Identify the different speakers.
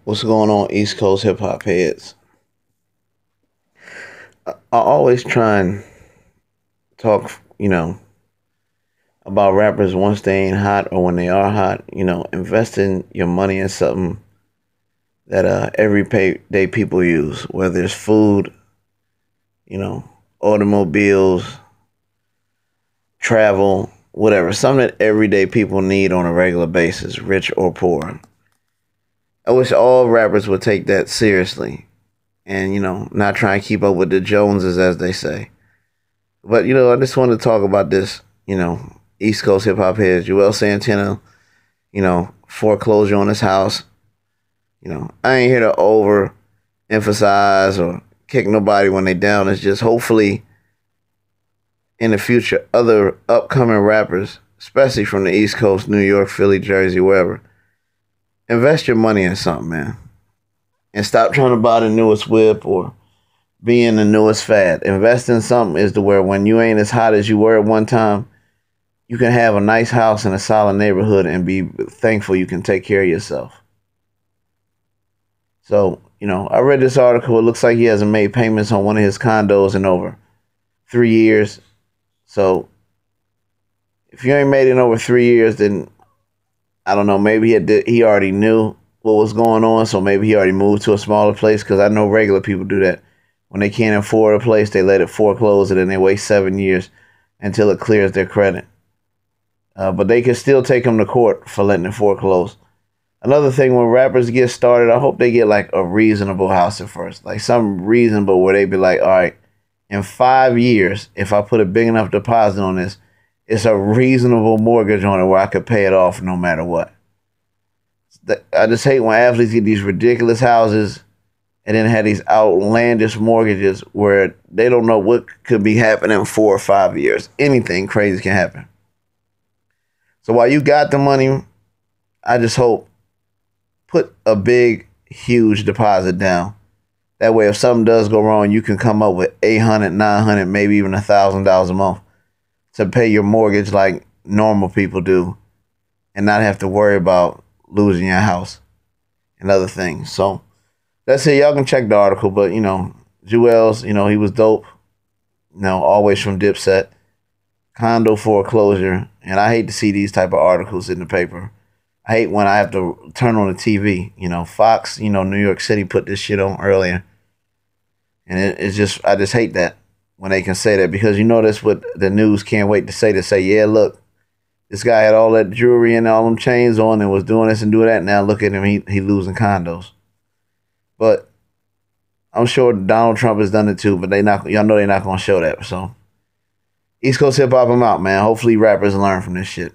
Speaker 1: What's going on, East Coast hip hop heads? I always try and talk, about rappers once they ain't hot or when they are hot. Investing your money in something that everyday people use, whether it's food, you know, automobiles, travel, whatever, something that everyday people need on a regular basis, rich or poor. I wish all rappers would take that seriously and not try and keep up with the Joneses, as they say. But I just want to talk about this. East Coast hip hop heads, Juelz Santana. Foreclosure on his house. I ain't here to overemphasize or kick nobody when they down. It's just hopefully in the future, other upcoming rappers, especially from the East Coast, New York, Philly, Jersey, wherever, invest your money in something, man, and stop trying to buy the newest whip or being the newest fad. Invest in something is to where when you ain't as hot as you were at one time, you can have a nice house in a solid neighborhood and be thankful you can take care of yourself. So, I read this article. It looks like he hasn't made payments on one of his condos in over 3 years. So, if you ain't made it in over 3 years, then I don't know. Maybe he already knew what was going on. So maybe he already moved to a smaller place, because I know regular people do that. When they can't afford a place, they let it foreclose and then they wait 7 years until it clears their credit. But they can still take them to court for letting it foreclose. Another thing, when rappers get started, I hope they get like a reasonable house at first. Like something reasonable where they be like, all right, in 5 years, if I put a big enough deposit on this, it's a reasonable mortgage on it where I could pay it off no matter what. I just hate when athletes get these ridiculous houses and then have these outlandish mortgages where they don't know what could be happening in 4 or 5 years. Anything crazy can happen. So while you got the money, I just hope put a big, huge deposit down. That way, if something does go wrong, you can come up with $800, $900, maybe even $1,000 a month to pay your mortgage like normal people do, and not have to worry about losing your house and other things. So that's it. Y'all can check the article, but Juelz, he was dope. Always from Dipset. Condo foreclosure, and I hate to see these type of articles in the paper. I hate when I have to turn on the TV. Fox, New York City put this shit on earlier, and it's just, I just hate that when they can say that, because that's what the news can't wait to say. To say, yeah, look, this guy had all that jewelry and all them chains on and was doing this and doing that. Now look at him, he losing condos. But I'm sure Donald Trump has done it too, but y'all know they're not gonna show that. So East Coast hip hop, I'm out, man. Hopefully rappers learn from this shit.